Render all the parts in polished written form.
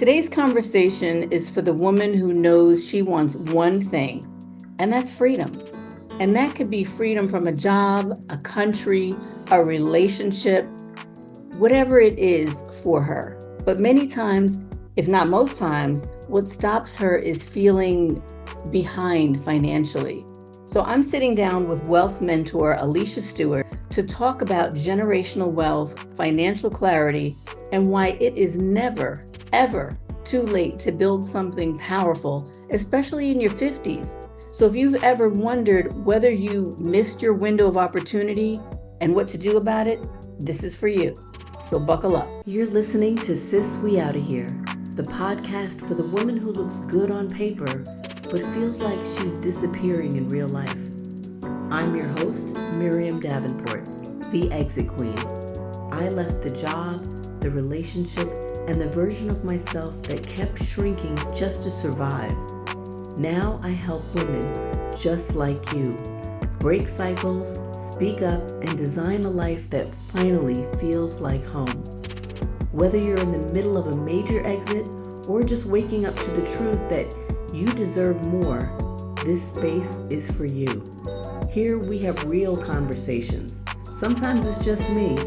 Today's conversation is for the woman who knows she wants one thing, and that's freedom. And that could be freedom from a job, a country, a relationship, whatever it is for her. But many times, if not most times, what stops her is feeling behind financially. So I'm sitting down with wealth mentor Alisha Stewart to talk about generational wealth, financial clarity, and why it is never, ever too late to build something powerful, especially in your 50s. So if you've ever wondered whether you missed your window of opportunity and what to do about it, this is for you. So buckle up. You're listening to Sis We Outta Here, the podcast for the woman who looks good on paper but feels like she's disappearing in real life. I'm your host, Miriam Davenport, the Exit Queen. I left the job, the relationship, and the version of myself that kept shrinking just to survive. Now I help women just like you break cycles, speak up, and design a life that finally feels like home. Whether you're in the middle of a major exit or just waking up to the truth that you deserve more, this space is for you. Here we have real conversations. Sometimes it's just me.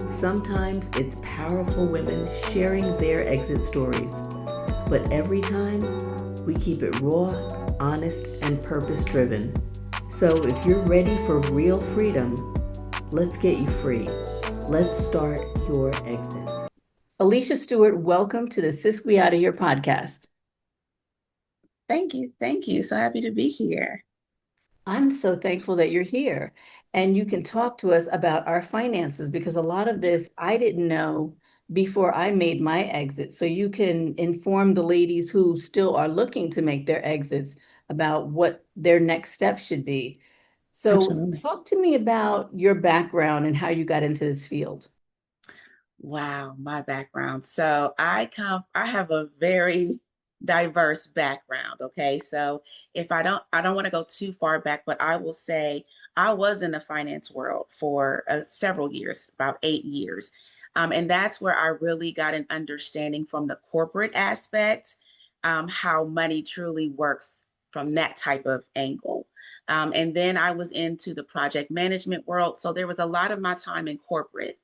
Sometimes it's powerful women sharing their exit stories. But every time, we keep it raw, honest, and purpose-driven. So if you're ready for real freedom, let's get you free. Let's start your exit. Alisha Stewart, welcome to the Sis We Outta Here podcast. Thank you. Thank you. So happy to be here. I'm so thankful that you're here and you can talk to us about our finances because a lot of this I didn't know before I made my exit. So you can inform the ladies who still are looking to make their exits about what their next steps should be. So Absolutely. talk to me about your background and how you got into this field. Wow, my background. So I have a very diverse background. Okay. So if I don't want to go too far back, but I will say I was in the finance world for several years, about 8 years. And that's where I really got an understanding from the corporate aspect, how money truly works from that type of angle. And then I was into the project management world. So there was a lot of my time in corporate.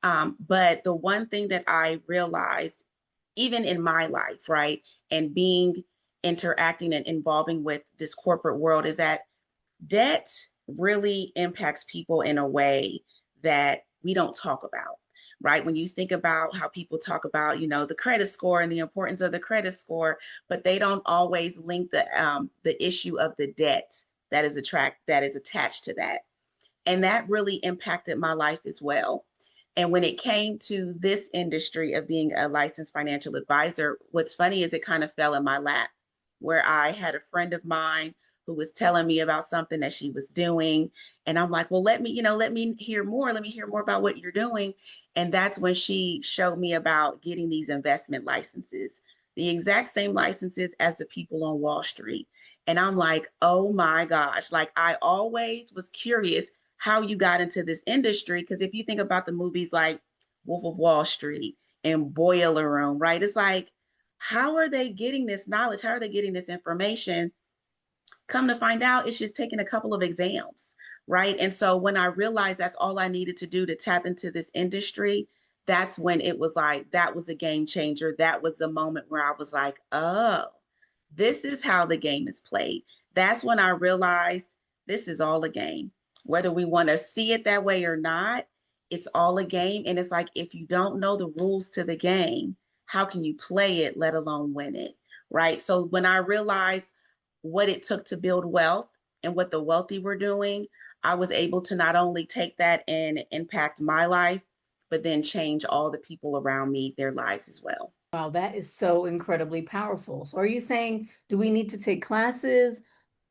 But the one thing that I realized, even in my life, right, and being interacting and involving with this corporate world, is that debt really impacts people in a way that we don't talk about, right? When you think about how people talk about, the credit score and the importance of the credit score, but they don't always link the issue of the debt that is attached to that. And that really impacted my life as well. And when it came to this industry of being a licensed financial advisor, what's funny is it kind of fell in my lap, where I had a friend of mine who was telling me about something that she was doing. And I'm like, well, let me hear more. Let me hear more about what you're doing. And that's when she showed me about getting these investment licenses, the exact same licenses as the people on Wall Street. And I'm like, oh my gosh, like I always was curious how you got into this industry. Because if you think about the movies like Wolf of Wall Street and Boiler Room, right? It's like, how are they getting this knowledge? How are they getting this information? Come to find out, it's just taking a couple of exams, right? And so when I realized that's all I needed to do to tap into this industry, that's when it was like, that was a game changer. That was the moment where I was like, oh, this is how the game is played. That's when I realized this is all a game. Whether we want to see it that way or not, it's all a game. And it's like, if you don't know the rules to the game, how can you play it, let alone win it? Right. So when I realized what it took to build wealth and what the wealthy were doing, I was able to not only take that and impact my life, but then change all the people around me, their lives as well. Wow, that is so incredibly powerful. So are you saying, do we need to take classes?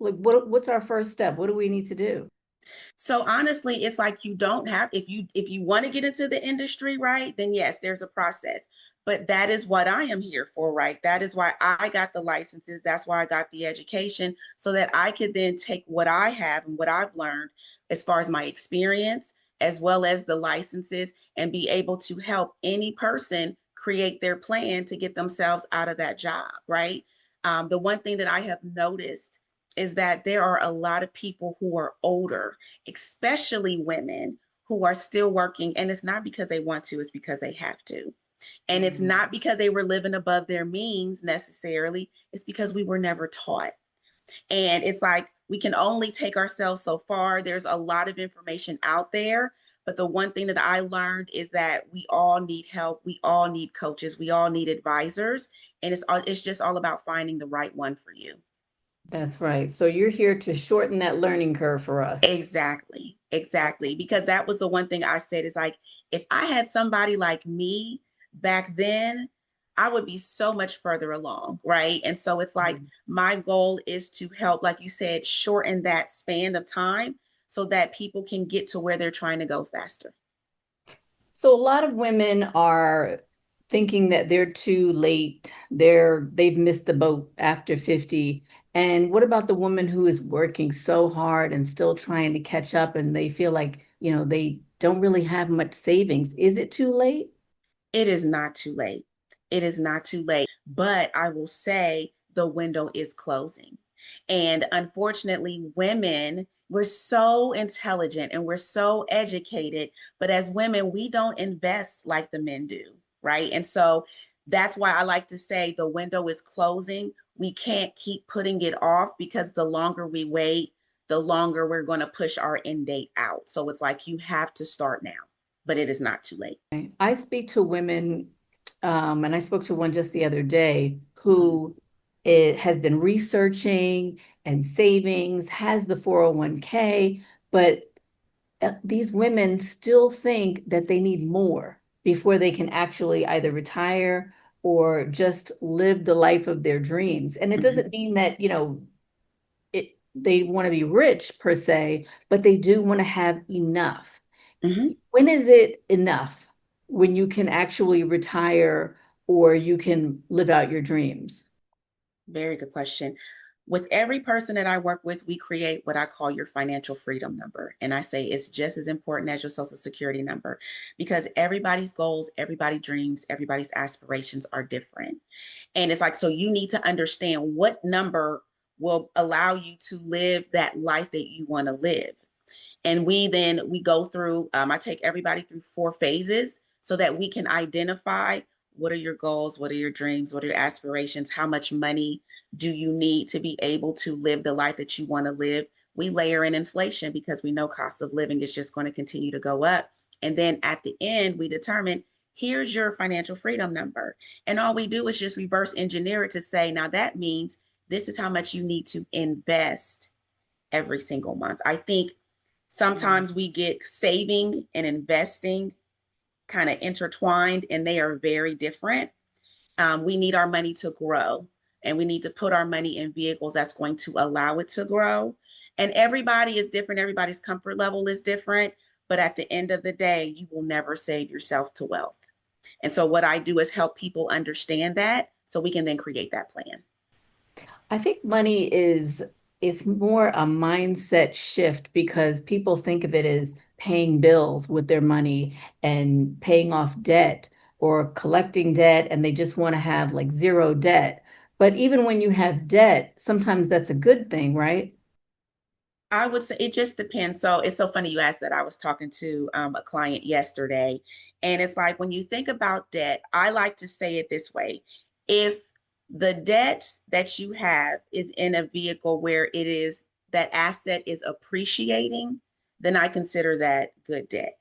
Like what's our first step? What do we need to do? So honestly, it's like you don't have, if you want to get into the industry, right, then yes, there's a process. But that is what I am here for, right? That is why I got the licenses. That's why I got the education so that I could then take what I have and what I've learned as far as my experience, as well as the licenses, and be able to help any person create their plan to get themselves out of that job, right? The one thing that I have noticed is that there are a lot of people who are older, especially women, who are still working. And it's not because they want to, it's because they have to. And it's Mhm. not because they were living above their means necessarily, it's because we were never taught. And it's like we can only take ourselves so far. There's a lot of information out there. But the one thing that I learned is that we all need help. We all need coaches. We all need advisors. And it's just all about finding the right one for you. That's right. So you're here to shorten that learning curve for us. Exactly. Exactly. Because that was the one thing I said is like, if I had somebody like me back then, I would be so much further along. Right. And so it's like Mhm. my goal is to help, like you said, shorten that span of time so that people can get to where they're trying to go faster. So a lot of women are thinking that they're too late. They've missed the boat after 50. And what about the woman who is working so hard and still trying to catch up and they feel like, they don't really have much savings? Is it too late? It is not too late. It is not too late. But I will say the window is closing. And unfortunately, women, we're so intelligent and we're so educated, but as women, we don't invest like the men do, right? And so that's why I like to say the window is closing. We can't keep putting it off because the longer we wait, the longer we're going to push our end date out. So it's like you have to start now, but it is not too late. I speak to women, and I spoke to one just the other day Mhm. who it has been researching and savings, has the 401k, but these women still think that they need more before they can actually either retire or just live the life of their dreams. And it Mhm. doesn't mean that, they want to be rich per se, but they do want to have enough. Mhm. When is it enough? When you can actually retire or you can live out your dreams? Very good question. With every person that I work with, we create what I call your financial freedom number. And I say it's just as important as your social security number because everybody's goals, everybody's dreams, everybody's aspirations are different. And it's like, so you need to understand what number will allow you to live that life that you want to live. And we go through, I take everybody through 4 phases so that we can identify what are your goals, what are your dreams, what are your aspirations, how much money do you need to be able to live the life that you want to live. We layer in inflation because we know cost of living is just going to continue to go up. And then at the end, we determine here's your financial freedom number. And all we do is just reverse engineer it to say, now that means this is how much you need to invest every single month. I think Mm. sometimes we get saving and investing kind of intertwined and they are very different. We need our money to grow and we need to put our money in vehicles that's going to allow it to grow. And everybody is different, everybody's comfort level is different. But at the end of the day, you will never save yourself to wealth. And so, what I do is help people understand that so we can then create that plan. I think money is it's more a mindset shift because people think of it as paying bills with their money and paying off debt or collecting debt and they just want to have like zero debt. But even when you have debt, sometimes that's a good thing, right? I would say it just depends. So it's so funny you asked that. I was talking to a client yesterday, and it's like when you think about debt, I like to say it this way. If the debt that you have is in a vehicle where it is that asset is appreciating, then I consider that good debt.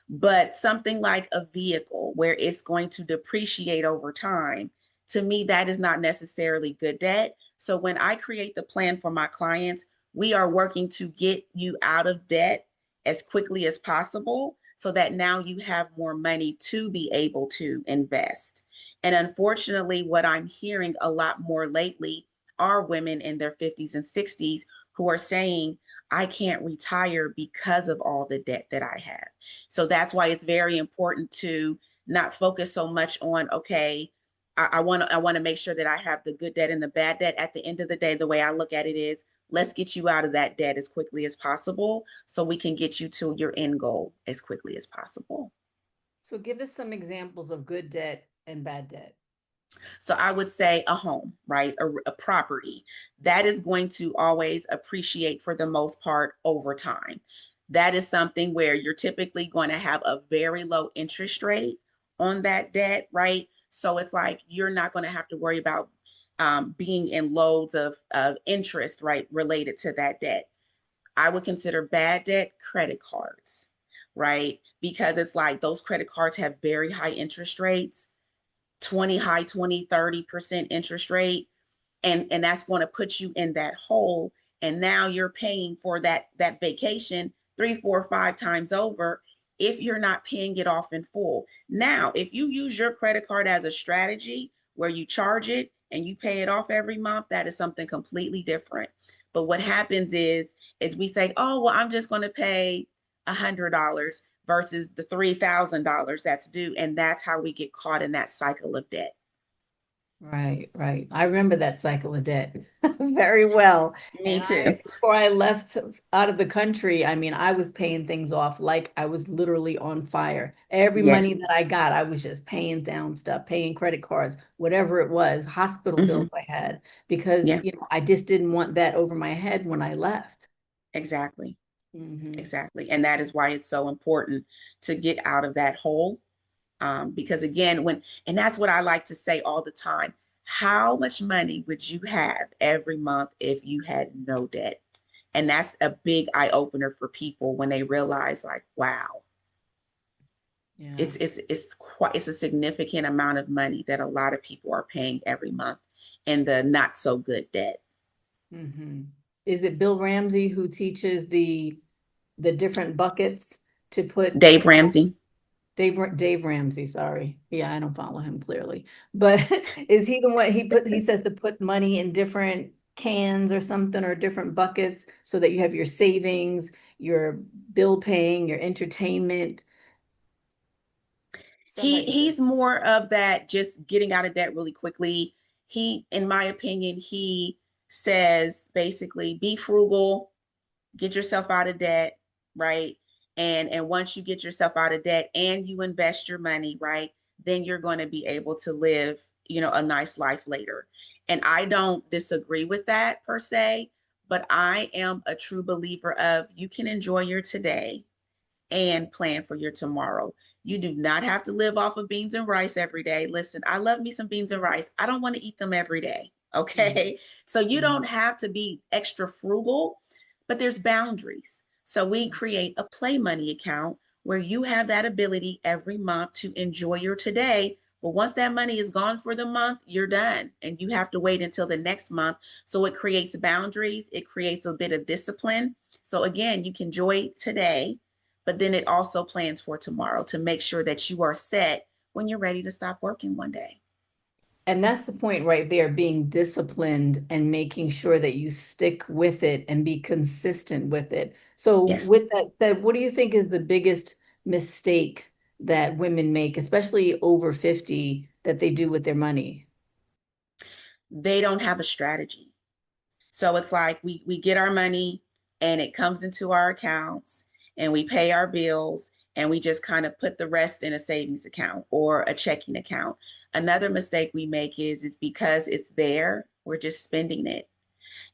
But something like a vehicle where it's going to depreciate over time, to me, that is not necessarily good debt. So when I create the plan for my clients, we are working to get you out of debt as quickly as possible so that now you have more money to be able to invest. And unfortunately, what I'm hearing a lot more lately are women in their 50s and 60s who are saying, I can't retire because of all the debt that I have. So that's why it's very important to not focus so much on, okay, I want to make sure that I have the good debt and the bad debt. At the end of the day, the way I look at it is let's get you out of that debt as quickly as possible so we can get you to your end goal as quickly as possible. So give us some examples of good debt and bad debt? So I would say a home, right? A property that is going to always appreciate for the most part over time. That is something where you're typically going to have a very low interest rate on that debt, right? So it's like you're not going to have to worry about being in loads of interest, right, related to that debt. I would consider bad debt credit cards, right? Because it's like those credit cards have very high interest rates, 20 high 20 30% interest rate, and that's going to put you in that hole, and now you're paying for that vacation 3 4 5 times over if you're not paying it off in full. Now if you use your credit card as a strategy where you charge it and you pay it off every month, that is something completely different. But what happens is we say, oh well, I'm just going to pay $100 versus the $3,000 that's due, and that's how we get caught in that cycle of debt. Right, right. I remember that cycle of debt very well. Me And too. before I left out of the country, I mean, I was paying things off like I was literally on fire. Every Yes. money that I got, I was just paying down stuff, paying credit cards, whatever it was, hospital bills Hmm. I had, because, Yeah, I just didn't want that over my head when I left. exactly. Hmm. Exactly. And that is why it's so important to get out of that hole. Because again, and that's what I like to say all the time. How much money would you have every month if you had no debt? And that's a big eye opener for people when they realize, like, wow, Yeah. it's a significant amount of money that a lot of people are paying every month in the not so good debt. Hmm. Is it Bill Ramsey who teaches the different buckets to put Dave Ramsey. Dave Ramsey, sorry. Yeah, I don't follow him clearly. But is he the one he says to put money in different cans or something or different buckets so that you have your savings, your bill paying, your entertainment. Somebody said, He's more of that just getting out of debt really quickly. In my opinion, he says basically be frugal, get yourself out of debt, right? And once you get yourself out of debt and you invest your money, right, then you're going to be able to live, a nice life later. And I don't disagree with that per se, but I am a true believer of you can enjoy your today and plan for your tomorrow. You do not have to live off of beans and rice every day. Listen, I love me some beans and rice. I don't want to eat them every day. mhm, Okay. So you mhm, don't have to be extra frugal, but there's boundaries. So we mhm. create a play money account where you have that ability every month to enjoy your today. But once that money is gone for the month, you're done and you have to wait until the next month. So it creates boundaries, it creates a bit of discipline. So again, you can enjoy today, but then it also plans for tomorrow to make sure that you are set when you're ready to stop working one day. And that's the point right there, being disciplined and making sure that you stick with it and be consistent with it. So, Yes. with that said, what do you think is the biggest mistake that women make, especially over 50, that they do with their money? They don't have a strategy. So it's like we get our money and it comes into our accounts and we pay our bills and we just kind of put the rest in a savings account or a checking account. Another mistake we make is because it's there, we're just spending it.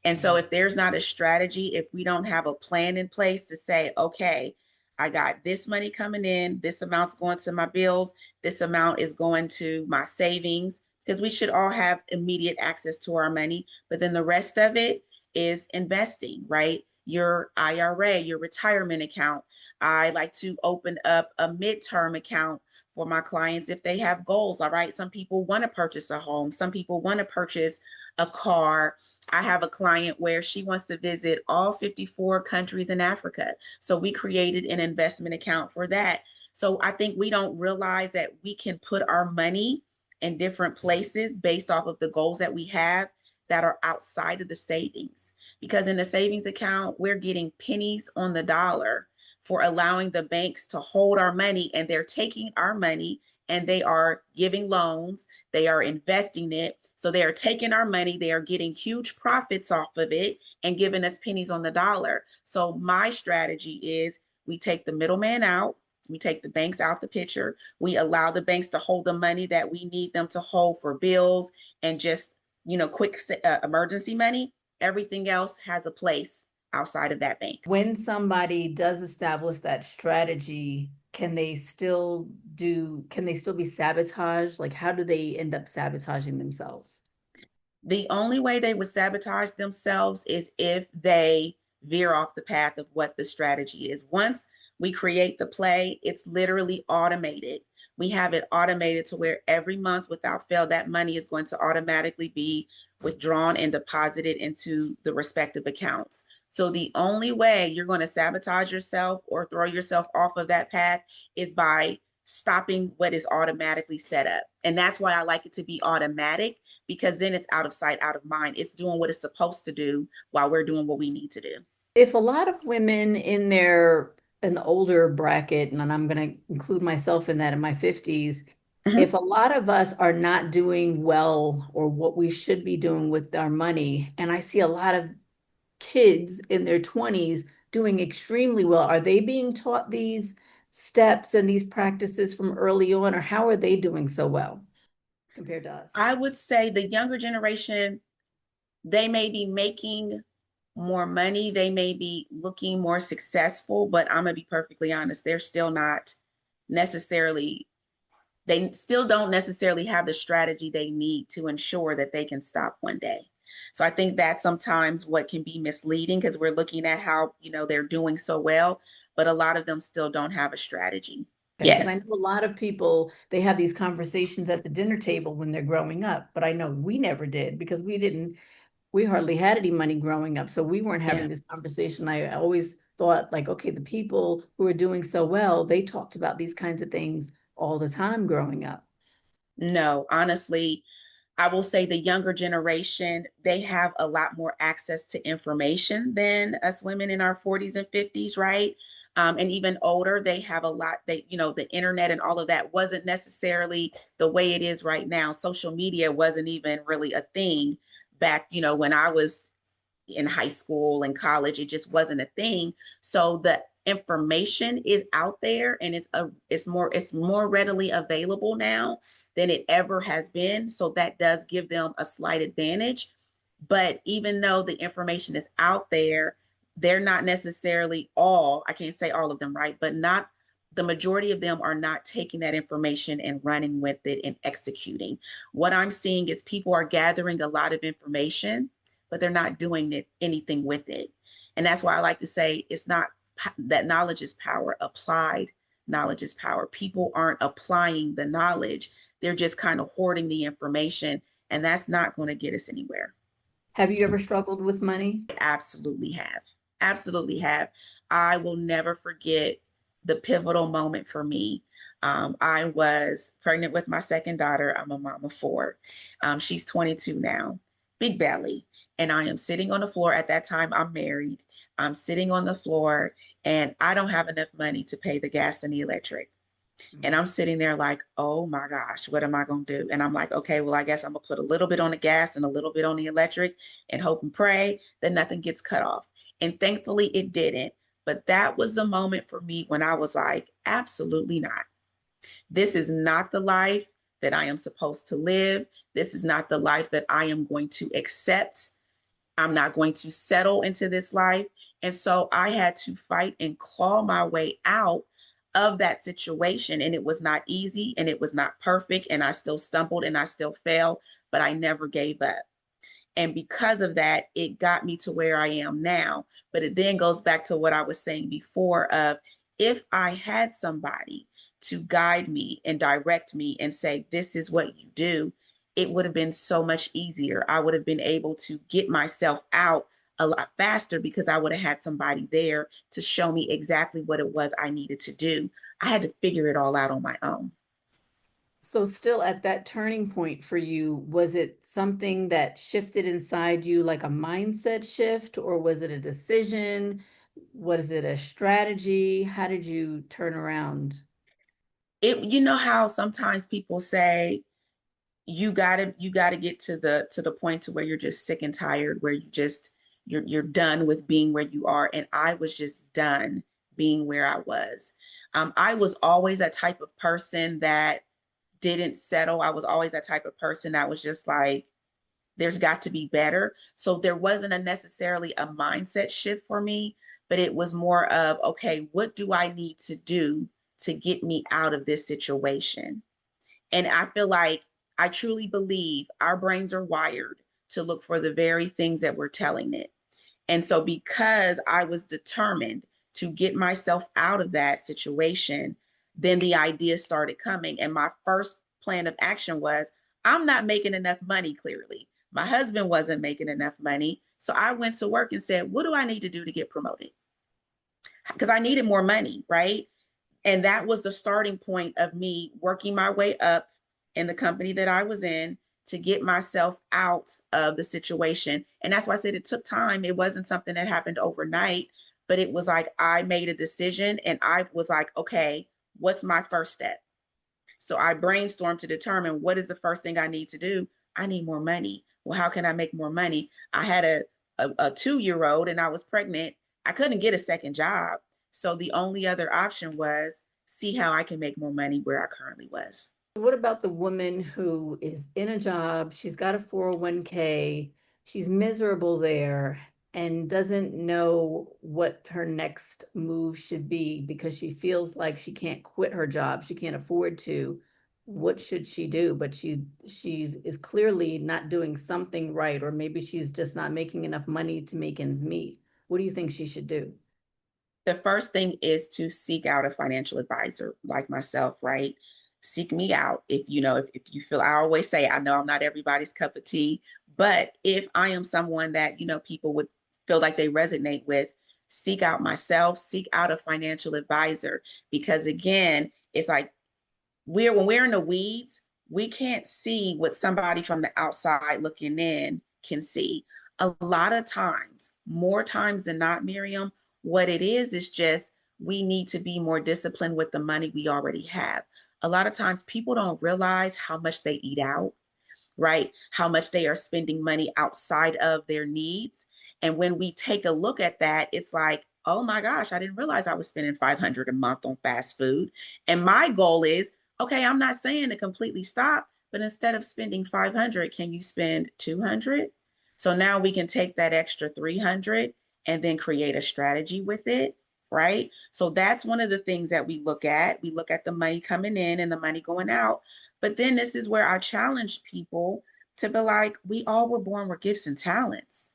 And so Mhm. if there's not a strategy, if we don't have a plan in place to say, okay, I got this money coming in, this amount's going to my bills, this amount is going to my savings, because we should all have immediate access to our money. But then the rest of it is investing, right? Your IRA, your retirement account. I like to open up a midterm account for my clients if they have goals. All right. Some people want to purchase a home, some people want to purchase a car. I have a client where she wants to visit all 54 countries in Africa. So we created an investment account for that. So I think we don't realize that we can put our money in different places based off of the goals that we have that are outside of the savings. Because in the savings account, we're getting pennies on the dollar for allowing the banks to hold our money, and they're taking our money and they are giving loans, they are investing it. So they are taking our money, they are getting huge profits off of it and giving us pennies on the dollar. So my strategy is we take the middleman out, We take the banks out the picture. We allow the banks to hold the money that we need them to hold for bills and just, quick emergency money. Everything else has a place outside of that bank. When somebody does establish that strategy, can they still be sabotaged? Like, how do they end up sabotaging themselves? The only way they would sabotage themselves is if they veer off the path of what the strategy is. Once we create the play, it's literally automated. We have it automated to where every month without fail, that money is going to automatically be withdrawn and deposited into the respective accounts. So the only way you're going to sabotage yourself or throw yourself off of that path is by stopping what is automatically set up. And that's why I like it to be automatic, because then it's out of sight, out of mind. It's doing what it's supposed to do while we're doing what we need to do. If a lot of women in their an older bracket, and I'm going to include myself in that in my 50s, Mhm. if a lot of us are not doing well or what we should be doing with our money, and I see a lot of kids in their 20s doing extremely well, are they being taught these steps and these practices from early on, or how are they doing so well compared to us? I would say the younger generation, they may be making more money, they may be looking more successful, but I'm going to be perfectly honest, they're still not necessarily, they still don't necessarily have the strategy they need to ensure that they can stop one day. So I think that's sometimes what can be misleading, because we're looking at how, they're doing so well, but a lot of them still don't have a strategy. Okay, because I Yes. know a lot of people, they have these conversations at the dinner table when they're growing up, but I know we never did because we hardly had any money growing up. So we weren't Yeah. having this conversation. I always thought like, okay, the people who are doing so well, they talked about these kinds of things all the time growing up. No, honestly, I will say the younger generation, they have a lot more access to information than us women in our 40s and 50s, right? And even older, they have a lot, the internet and all of that wasn't necessarily the way it is right now. Social media wasn't even really a thing back, when I was in high school and college. It just wasn't a thing. So the information is out there, and it's more readily available now than it ever has been. So that does give them a slight advantage. But even though the information is out there, they're not necessarily all, I can't say all of them, right? But not the majority of them are not taking that information and running with it and executing. What I'm seeing is people are gathering a lot of information, but they're not doing anything with it. And that's why I like to say it's not that knowledge is power, applied knowledge is power. People aren't applying the knowledge, they're just kind of hoarding the information, and that's not going to get us anywhere. Have you ever struggled with money? Absolutely have. Absolutely have. I will never forget the pivotal moment for me. I was pregnant with my second daughter. I'm a mom of four. She's 22 now, big belly. And I am sitting on the floor. At that time, I'm married. I'm sitting on the floor, and I don't have enough money to pay the gas and the electric. And I'm sitting there like, oh my gosh, what am I going to do? And I'm like, okay, well, I guess I'm going to put a little bit on the gas and a little bit on the electric and hope and pray that nothing gets cut off. And thankfully it didn't. But that was the moment for me when I was like, absolutely not. This is not the life that I am supposed to live. This is not the life that I am going to accept. I'm not going to settle into this life. And so I had to fight and claw my way out of that situation. And it was not easy and it was not perfect. And I still stumbled and I still fell, but I never gave up. And because of that, it got me to where I am now. But it then goes back to what I was saying before of, if I had somebody to guide me and direct me and say, this is what you do, it would have been so much easier. I would have been able to get myself out a lot faster because I would have had somebody there to show me exactly what it was I needed to do. I had to figure it all out on my own. So still at that turning point for you, was it something that shifted inside you like a mindset shift, or was it a decision? Was it a strategy? How did you turn around? You know how sometimes people say, you gotta get to the point to where you're just sick and tired, where you're done with being where you are. And I was just done being where I was. I was always a type of person that didn't settle. I was always that type of person that was just like, there's got to be better. So there wasn't a necessarily a mindset shift for me, but it was more of, okay, what do I need to do to get me out of this situation? And I feel like I truly believe our brains are wired to look for the very things that we're telling it. And so, because I was determined to get myself out of that situation, then the ideas started coming. And my first plan of action was, I'm not making enough money, clearly. My husband wasn't making enough money. So I went to work and said, what do I need to do to get promoted? Because I needed more money, right? And that was the starting point of me working my way up in the company that I was in to get myself out of the situation. And that's why I said it took time. It wasn't something that happened overnight, but it was like I made a decision and I was like, okay, what's my first step? So I brainstormed to determine what is the first thing I need to do. I need more money. Well, how can I make more money? I had a 2-year old and I was pregnant. I couldn't get a second job. So the only other option was see how I can make more money where I currently was. What about the woman who is in a job, she's got a 401k, she's miserable there and doesn't know what her next move should be because she feels like she can't quit her job, she can't afford to. What should she do? But she is clearly not doing something right, or maybe she's just not making enough money to make ends meet. What do you think she should do? The first thing is to seek out a financial advisor like myself, right? Seek me out. If you feel, I always say, I know I'm not everybody's cup of tea, but if I am someone that, people would feel like they resonate with, seek out myself, seek out a financial advisor. Because again, it's like when we're in the weeds, we can't see what somebody from the outside looking in can see. A lot of times, more times than not, Miriam, what it is just we need to be more disciplined with the money we already have. A lot of times people don't realize how much they eat out, right? How much they are spending money outside of their needs. And when we take a look at that, it's like, oh my gosh, I didn't realize I was spending 500 a month on fast food. And my goal is, okay, I'm not saying to completely stop, but instead of spending 500, can you spend 200? So now we can take that extra 300 and then create a strategy with it, right? So that's one of the things that we look at. We look at the money coming in and the money going out. But then this is where I challenge people to be like, we all were born with gifts and talents.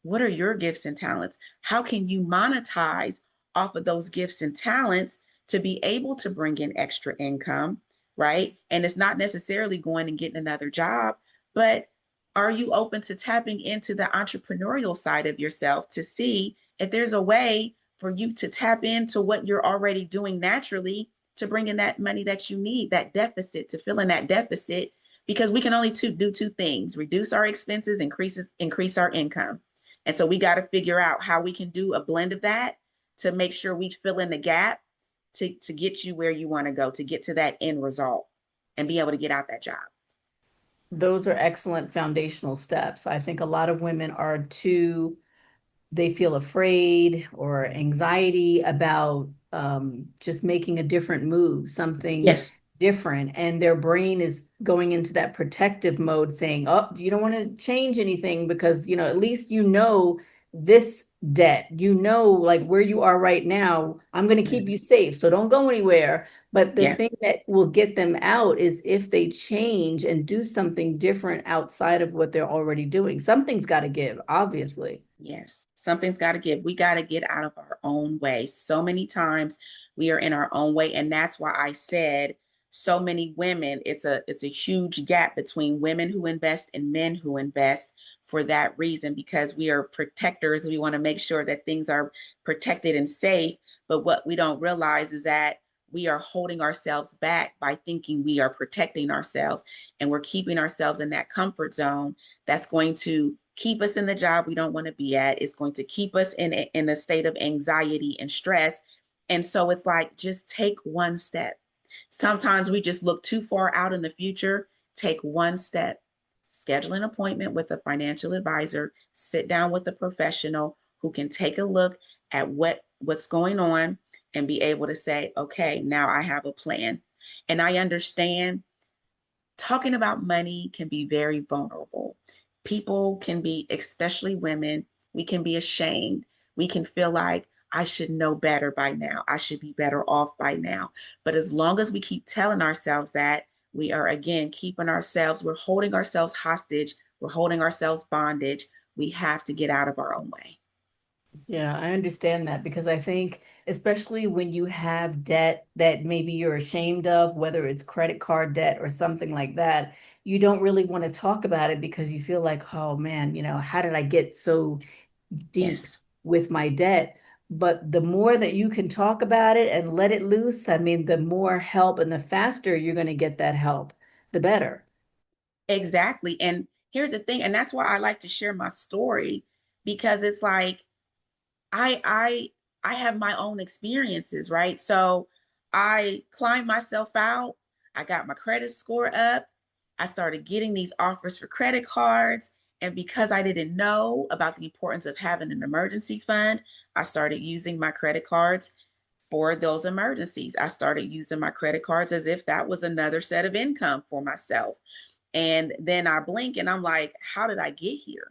What are your gifts and talents? How can you monetize off of those gifts and talents to be able to bring in extra income, right? And it's not necessarily going and getting another job, but are you open to tapping into the entrepreneurial side of yourself to see if there's a way for you to tap into what you're already doing naturally to bring in that money that you need, that deficit, to fill in that deficit, because we can only do two things: reduce our expenses, increase our income. And so we got to figure out how we can do a blend of that to make sure we fill in the gap to get you where you want to go, to get to that end result and be able to get out that job. Those are excellent foundational steps. I think a lot of women are too, they feel afraid or anxiety about just making a different move, something Yes. different. And their brain is going into that protective mode saying, oh, you don't want to change anything because, at least this debt, like where you are right now, I'm going to keep Mm-hmm. you safe. So don't go anywhere. But the Yeah. thing that will get them out is if they change and do something different outside of what they're already doing. Something's got to give, obviously. Yes, something's got to give. We got to get out of our own way. So many times we are in our own way, and that's why I said so many women. It's a huge gap between women who invest and men who invest for that reason, because we are protectors. We want to make sure that things are protected and safe. But what we don't realize is that we are holding ourselves back by thinking we are protecting ourselves, and we're keeping ourselves in that comfort zone that's going to keep us in the job we don't want to be at. It's going to keep us in a state of anxiety and stress. And so it's like, just take one step. Sometimes we just look too far out in the future. Take one step. Schedule an appointment with a financial advisor, sit down with a professional who can take a look at what's going on and be able to say, okay, now I have a plan. And I understand talking about money can be very vulnerable. People can be, especially women, we can be ashamed. We can feel like I should know better by now. I should be better off by now. But as long as we keep telling ourselves that, we are again keeping ourselves, we're holding ourselves hostage, we're holding ourselves bondage. We have to get out of our own way. Yeah, I understand that because I think, especially when you have debt that maybe you're ashamed of, whether it's credit card debt or something like that, you don't really want to talk about it because you feel like, oh man, how did I get so deep Yes. with my debt? But the more that you can talk about it and let it loose, I mean, the more help and the faster you're going to get that help, the better. Exactly. And here's the thing, and that's why I like to share my story because it's like I I I have my own experiences, right? So I climbed myself out. I got my credit score up. I started getting these offers for credit cards. And because I didn't know about the importance of having an emergency fund, I started using my credit cards for those emergencies. I started using my credit cards as if that was another set of income for myself. And then I blink and I'm like, how did I get here?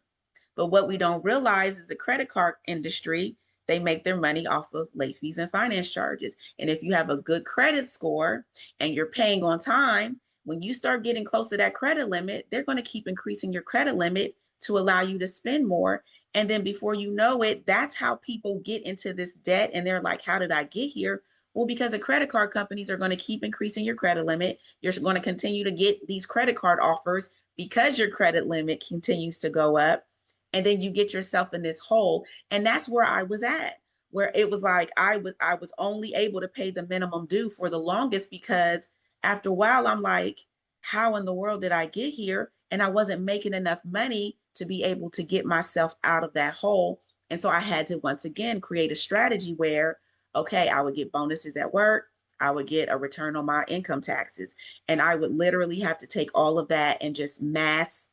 But what we don't realize is the credit card industry, they make their money off of late fees and finance charges. And if you have a good credit score and you're paying on time, when you start getting close to that credit limit, they're going to keep increasing your credit limit to allow you to spend more. And then before you know it, that's how people get into this debt. And they're like, how did I get here? Well, because the credit card companies are going to keep increasing your credit limit. You're going to continue to get these credit card offers because your credit limit continues to go up, and then you get yourself in this hole. And that's where I was at, where it was like I was only able to pay the minimum due for the longest, because after a while I'm like, how in the world did I get here? And I wasn't making enough money to be able to get myself out of that hole. And so I had to once again create a strategy where, okay, I would get bonuses at work, I would get a return on my income taxes, and I would literally have to take all of that and just mass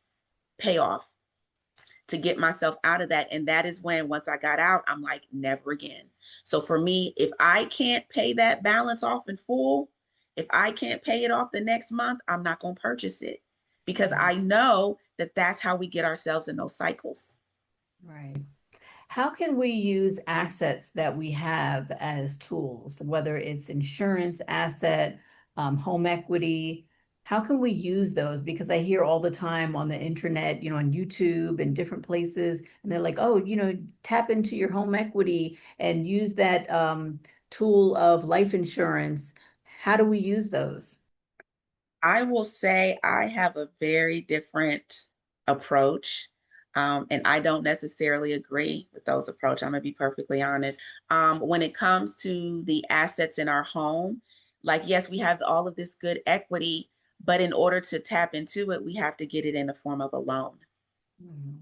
pay off to get myself out of that. And that is when, once I got out, I'm like, never again. So for me, if I can't pay that balance off in full, if I can't pay it off the next month, I'm not going to purchase it, because Right. I know that that's how we get ourselves in those cycles. Right. How can we use assets that we have as tools, whether it's insurance asset, home equity? How can we use those? Because I hear all the time on the internet, on YouTube and different places, and they're like, oh, tap into your home equity and use that tool of life insurance. How do we use those? I will say I have a very different approach. And I don't necessarily agree with those approach. I'm gonna be perfectly honest. When it comes to the assets in our home, like yes, we have all of this good equity, but in order to tap into it, we have to get it in the form of a loan. Mhm.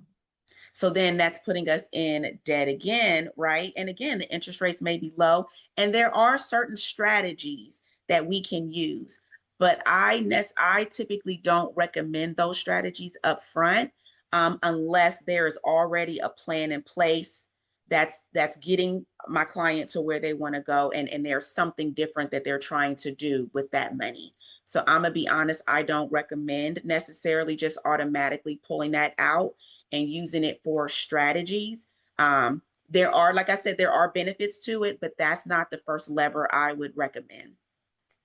So then that's putting us in debt again, right? And again, the interest rates may be low, and there are certain strategies that we can use. But I typically don't recommend those strategies up front, unless there is already a plan in place that's getting my client to where they want to go, and there's something different that they're trying to do with that money. So I'm gonna be honest, I don't recommend necessarily just automatically pulling that out and using it for strategies. There are, like I said, there are benefits to it, but that's not the first lever I would recommend.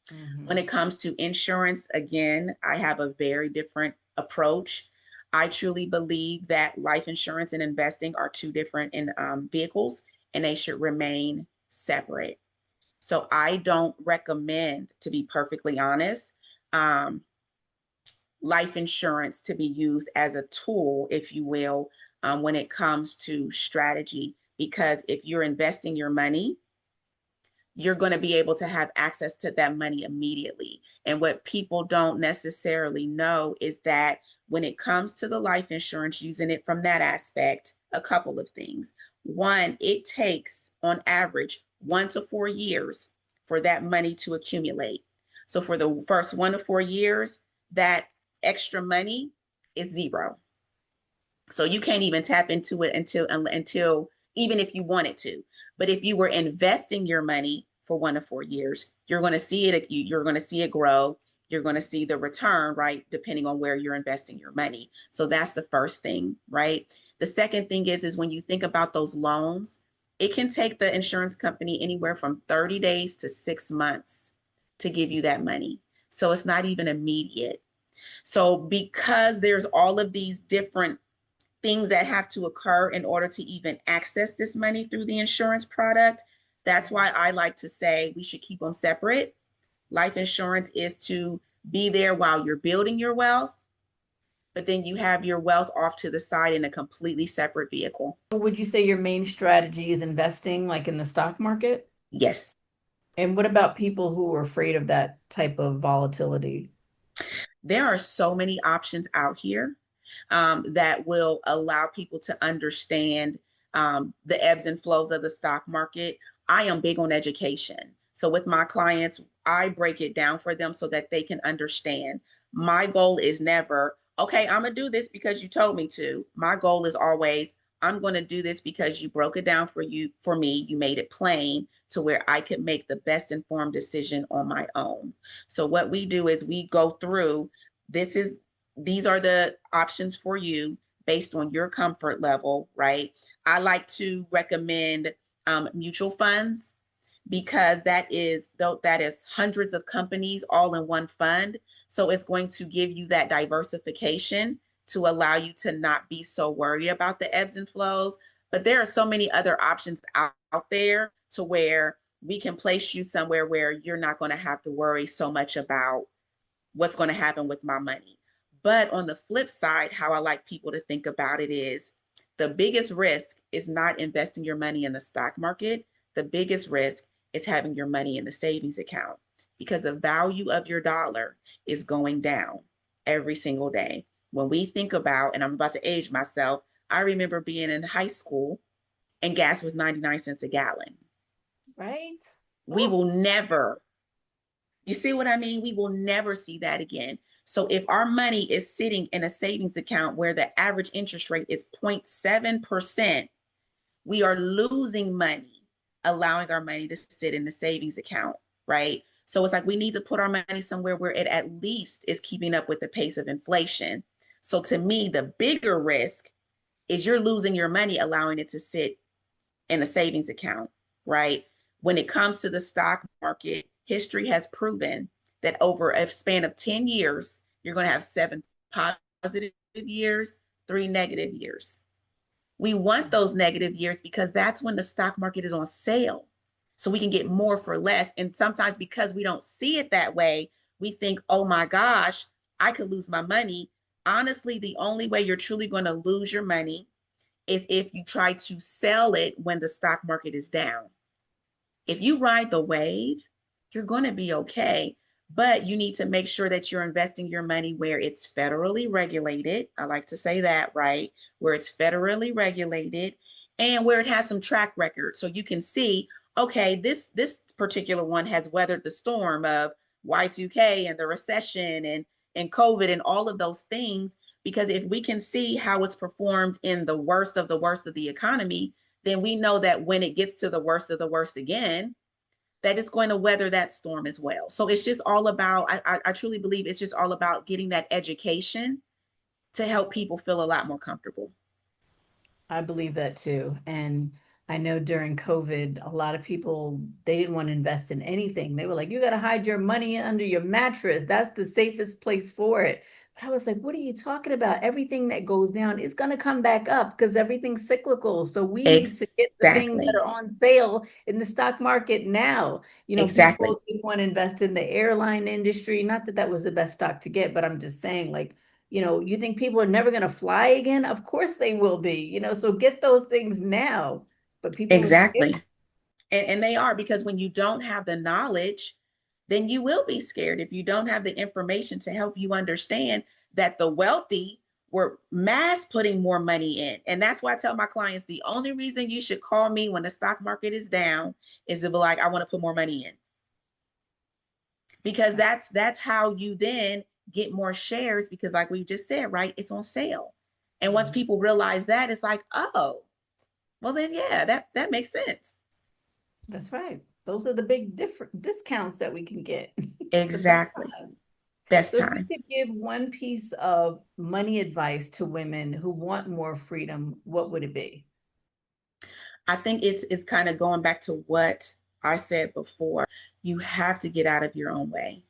When Mhm. it comes to insurance, again, I have a very different approach. I truly believe that life insurance and investing are two different vehicles, and they should remain separate. So I don't recommend, to be perfectly honest, um, life insurance to be used as a tool, if you will, when it comes to strategy. Because if you're investing your money, you're going to be able to have access to that money immediately. And what people don't necessarily know is that when it comes to the life insurance, using it from that aspect, a couple of things. One, it takes on average 1 to 4 years for that money to accumulate. So for the first 1 to 4 years, that extra money is zero. So you can't even tap into it until even if you wanted to. But if you were investing your money for 1 to 4 years. You're going to see it, you're going to see it grow. You're going to see the return, right? Depending on where you're investing your money. So that's the first thing, right? The second thing is when you think about those loans, it can take the insurance company anywhere from 30 days to 6 months to give you that money. So it's not even immediate. So because there's all of these different things that have to occur in order to even access this money through the insurance product, that's why I like to say we should keep them separate. Life insurance is to be there while you're building your wealth, but then you have your wealth off to the side in a completely separate vehicle. Would you say your main strategy is investing like in the stock market? Yes. And what about people who are afraid of that type of volatility? There are so many options out here that will allow people to understand the ebbs and flows of the stock market. I am big on education. So with my clients, I break it down for them so that they can understand. My goal is never, okay, I'm going to do this because you told me to. My goal is always, I'm going to do this because you broke it down for me. You made it plain to where I could make the best informed decision on my own. So what we do is we go through, this is these are the options for you based on your comfort level, right? I like to recommend mutual funds because that is hundreds of companies all in one fund. So it's going to give you that diversification to allow you to not be so worried about the ebbs and flows. But there are so many other options out there to where we can place you somewhere where you're not going to have to worry so much about what's going to happen with my money. But on the flip side, how I like people to think about it is the biggest risk is not investing your money in the stock market. The biggest risk is having your money in the savings account because the value of your dollar is going down every single day. When we think about, and I'm about to age myself, I remember being in high school and gas was 99 cents a gallon. Right? We Woo. will never, you see what I mean? We will never see that again. So if our money is sitting in a savings account where the average interest rate is 0.7%, we are losing money, allowing our money to sit in the savings account, right? So it's like we need to put our money somewhere where it at least is keeping up with the pace of inflation. So to me, the bigger risk is you're losing your money, allowing it to sit in a savings account, right? When it comes to the stock market, history has proven that over a span of 10 years, you're going to have 7 positive years, 3 negative years. We want those negative years because that's when the stock market is on sale. So we can get more for less. And sometimes because we don't see it that way, we think, oh my gosh, I could lose my money. Honestly, the only way you're truly going to lose your money is if you try to sell it when the stock market is down. If you ride the wave, you're going to be okay. But you need to make sure that you're investing your money where it's federally regulated. I like to say that, right? Where it's federally regulated and where it has some track record. So you can see, okay, this particular one has weathered the storm of Y2K and the recession and COVID and all of those things. Because if we can see how it's performed in the worst of the economy, then we know that when it gets to the worst of the worst again, that it's going to weather that storm as well. So it's just all about, I truly believe it's just all about getting that education to help people feel a lot more comfortable. I believe that too. And I know during COVID, a lot of people they didn't want to invest in anything. They were like, you got to hide your money under your mattress. That's the safest place for it. But I was like, what are you talking about? Everything that goes down is going to come back up because everything's cyclical. So we need to get the things that Exactly. are on sale in the stock market now. Exactly. People didn't want to invest in the airline industry. Not that that was the best stock to get, but I'm just saying, like, you think people are never going to fly again? Of course they will be, so get those things now. But people are scared. Exactly. And they are, because when you don't have the knowledge, then you will be scared if you don't have the information to help you understand that the wealthy were mass putting more money in. And that's why I tell my clients the only reason you should call me when the stock market is down is to be like, I want to put more money in. Because that's how you then get more shares, because like we just said, right, it's on sale. And once Mhm. people realize that, it's like, oh, well then yeah, that makes sense. That's right. Those are the big different discounts that we can get. The best Exactly. time. Best So if you time. could give one piece of money advice to women who want more freedom, what would it be? I think it's kind of going back to what I said before. You have to get out of your own way.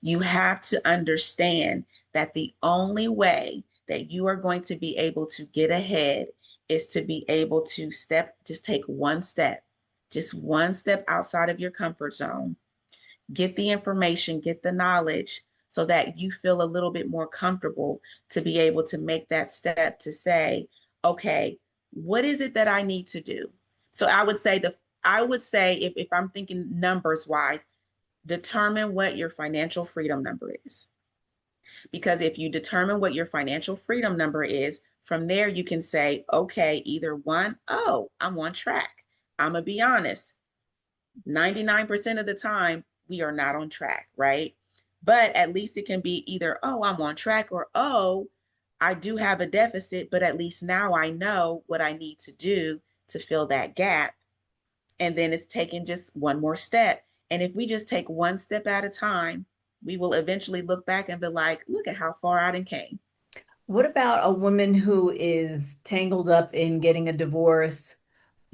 You have to understand that the only way that you are going to be able to get ahead is to be able to just take one step, just one step outside of your comfort zone, get the information, get the knowledge so that you feel a little bit more comfortable to be able to make that step to say, okay, what is it that I need to do? So I would say if I'm thinking numbers wise, determine what your financial freedom number is. Because if you determine what your financial freedom number is, from there you can say, okay, either one, oh, I'm on track. I'm gonna be honest. 99% of the time, we are not on track, right? But at least it can be either, oh, I'm on track, or oh, I do have a deficit, but at least now I know what I need to do to fill that gap. And then it's taking just one more step. And if we just take one step at a time, we will eventually look back and be like, look at how far I done came. What about a woman who is tangled up in getting a divorce?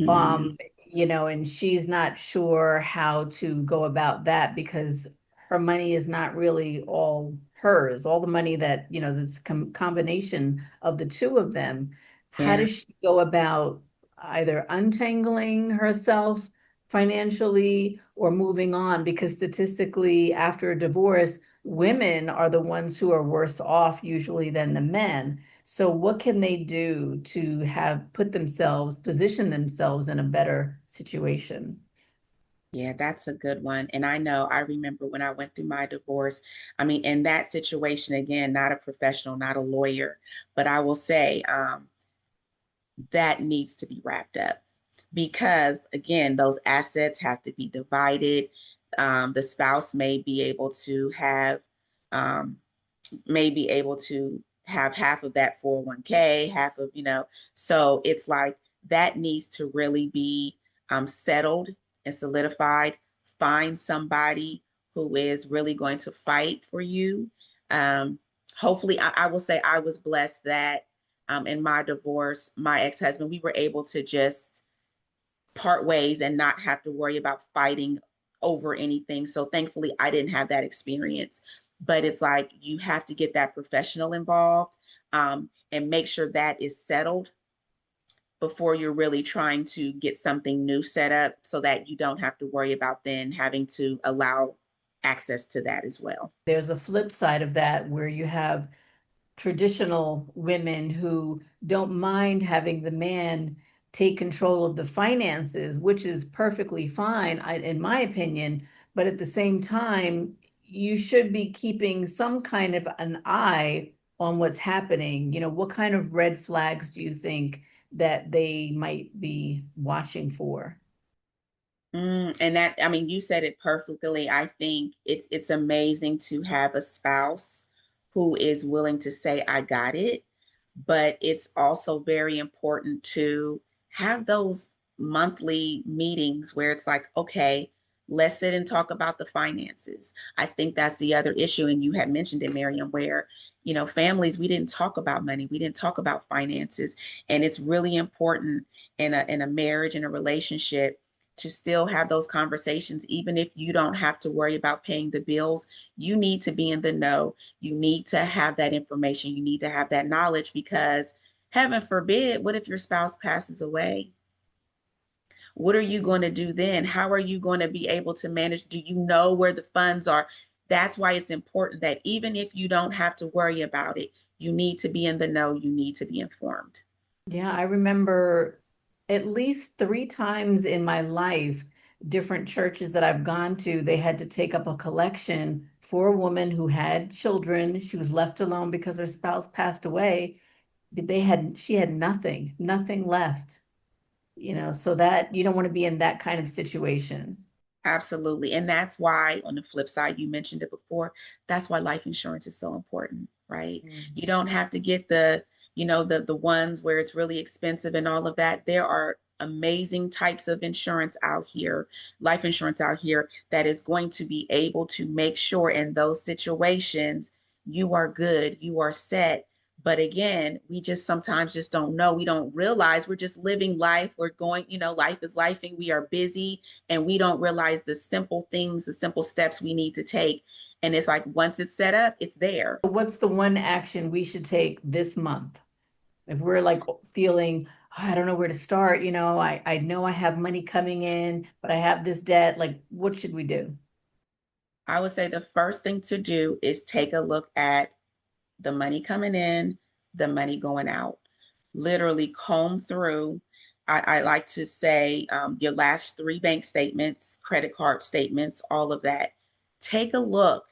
Mm, Um, and she's not sure how to go about that because her money is not really all hers. All the money that, that's combination of the two of them. How yeah. does she go about either untangling herself financially or moving on? Because statistically, after a divorce, women are the ones who are worse off usually than the men. So what can they do to have position themselves in a better situation? Yeah, that's a good one. And I know I remember when I went through my divorce. I mean, in that situation, again, not a professional, not a lawyer, but I will say that needs to be wrapped up because, again, those assets have to be divided. The spouse um, may be able to have half of that 401k, half of, so it's like that needs to really be settled and solidified. Find somebody who is really going to fight for you. Um, Hopefully, I will say I was blessed that in my divorce, my ex-husband, we were able to just part ways and not have to worry about fighting over anything. So thankfully, I didn't have that experience. But it's like you have to get that professional involved and make sure that is settled before you're really trying to get something new set up so that you don't have to worry about then having to allow access to that as well. There's a flip side of that where you have traditional women who don't mind having the man take control of the finances, which is perfectly fine, in my opinion. But at the same time, you should be keeping some kind of an eye on what's happening. What kind of red flags do you think that they might be watching for? And that, I mean, you said it perfectly. I think it's amazing to have a spouse who is willing to say, I got it. But it's also very important to have those monthly meetings where it's like, okay, let's sit and talk about the finances. I think that's the other issue. And you had mentioned it, Miriam, where, families, we didn't talk about money, we didn't talk about finances. And it's really important in a marriage, in a relationship, to still have those conversations, even if you don't have to worry about paying the bills. You need to be in the know. You need to have that information. You need to have that knowledge because, heaven forbid, what if your spouse passes away? What are you going to do then? How are you going to be able to manage? Do you know where the funds are? That's why it's important that even if you don't have to worry about it, you need to be in the know. You need to be informed. Yeah, I remember at least three times in my life, different churches that I've gone to, they had to take up a collection for a woman who had children. She was left alone because her spouse passed away. She had nothing left, so that you don't want to be in that kind of situation. Absolutely. And that's why, on the flip side, you mentioned it before, that's why life insurance is so important, right? Mm. You don't have to get the ones where it's really expensive and all of that. There are amazing types of insurance out here, life insurance out here, that is going to be able to make sure in those situations you are good, you are set. But again, we just sometimes just don't know. We don't realize we're just living life. We're going, life is lifing. We are busy and we don't realize the simple things, the simple steps we need to take. And it's like once it's set up, it's there. What's the one action we should take this month? If we're like feeling, "Oh, I don't know where to start, I know I have money coming in, but I have this debt, like what should we do?" I would say the first thing to do is take a look at the money coming in, the money going out. Literally comb through. I like to say your last three bank statements, credit card statements, all of that. Take a look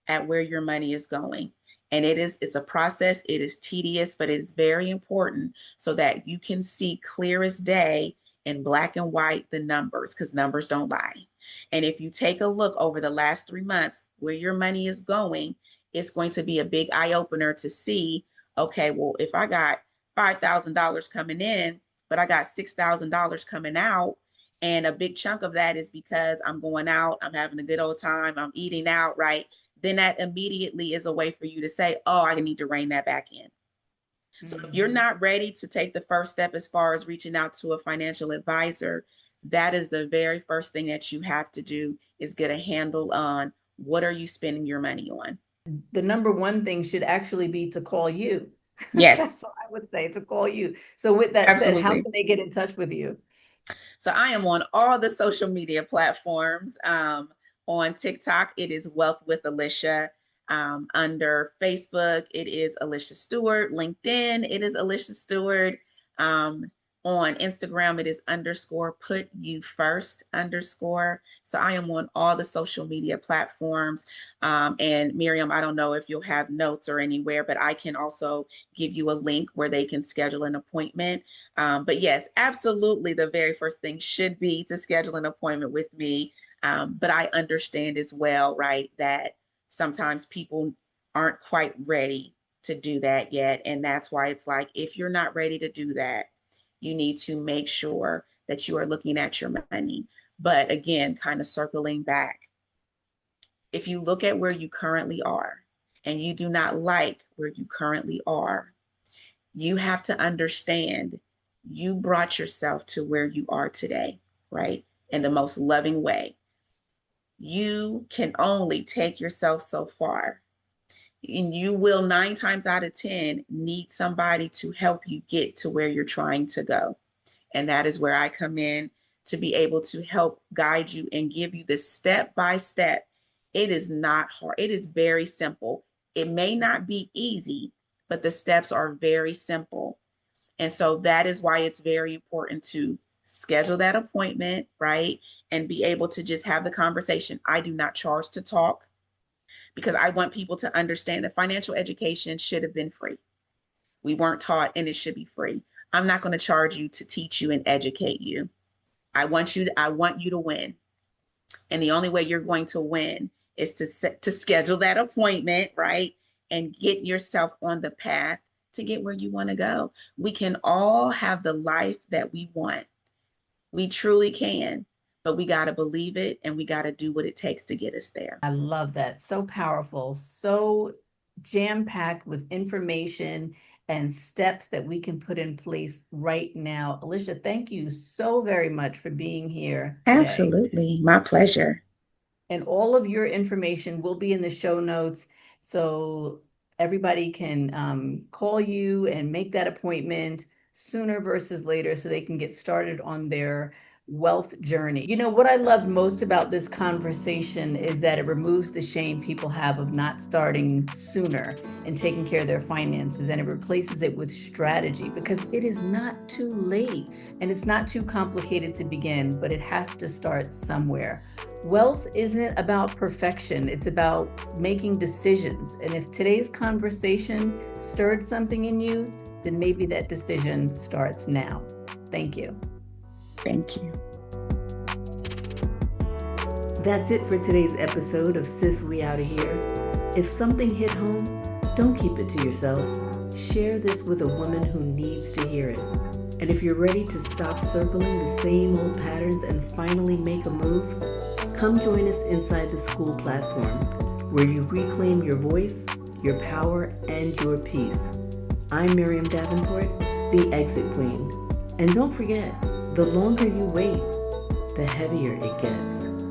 at where your money is going. And it's a process, it is tedious, but it's very important so that you can see clear as day in black and white the numbers, because numbers don't lie. And if you take a look over the last 3 months where your money is going, it's going to be a big eye opener to see, okay, well, if I got $5,000 coming in, but I got $6,000 coming out, and a big chunk of that is because I'm going out, I'm having a good old time, I'm eating out, right? Then that immediately is a way for you to say, oh, I need to rein that back in. So if you're not ready to take the first step as far as reaching out to a financial advisor, that is the very first thing that you have to do, is get a handle on what are you spending your money on. The number one thing should actually be to call you. Yes, That's what I would say, to call you. So with that said, how absolutely. can they get in touch with you? So I am on all the social media platforms. On TikTok, it is Wealth with Alisha. Under Facebook, it is Alisha Stewart. LinkedIn, it is Alisha Stewart. Um, on Instagram, it is underscore put you first underscore. So I am on all the social media platforms. And Miriam, I don't know if you'll have notes or anywhere, but I can also give you a link where they can schedule an appointment. But yes, absolutely, the very first thing should be to schedule an appointment with me. But I understand as well, right, that sometimes people aren't quite ready to do that yet. And that's why it's like, if you're not ready to do that, you need to make sure that you are looking at your money. But again, kind of circling back, if you look at where you currently are and you do not like where you currently are, you have to understand you brought yourself to where you are today, right? In the most loving way. You can only take yourself so far. And you will 9 times out of 10 need somebody to help you get to where you're trying to go. And that is where I come in to be able to help guide you and give you the step by step. It is not hard, it is very simple. It may not be easy, but the steps are very simple. And so that is why it's very important to schedule that appointment, right? And be able to just have the conversation. I do not charge to talk, because I want people to understand that financial education should have been free. We weren't taught, and it should be free. I'm not going to charge you to teach you and educate you. I want you to win. And the only way you're going to win is to schedule that appointment, right? And get yourself on the path to get where you want to go. We can all have the life that we want. We truly can, but we got to believe it and we got to do what it takes to get us there. I love that. So powerful, so jam-packed with information and steps that we can put in place right now. Alisha, thank you so very much for being here today. Absolutely. My pleasure. And all of your information will be in the show notes. So everybody can call you and make that appointment sooner versus later so they can get started on their wealth journey. What I loved most about this conversation is that it removes the shame people have of not starting sooner and taking care of their finances, and it replaces it with strategy, because it is not too late and it's not too complicated to begin, but it has to start somewhere. Wealth isn't about perfection, it's about making decisions. And if today's conversation stirred something in you, then maybe that decision starts now. Thank you. Thank you. That's it for today's episode of Sis We Outta Here. If something hit home, don't keep it to yourself. Share this with a woman who needs to hear it. And if you're ready to stop circling the same old patterns and finally make a move, come join us inside the school platform, where you reclaim your voice, your power, and your peace. I'm Miriam Davenport, the Exit Queen. And don't forget, the longer you wait, the heavier it gets.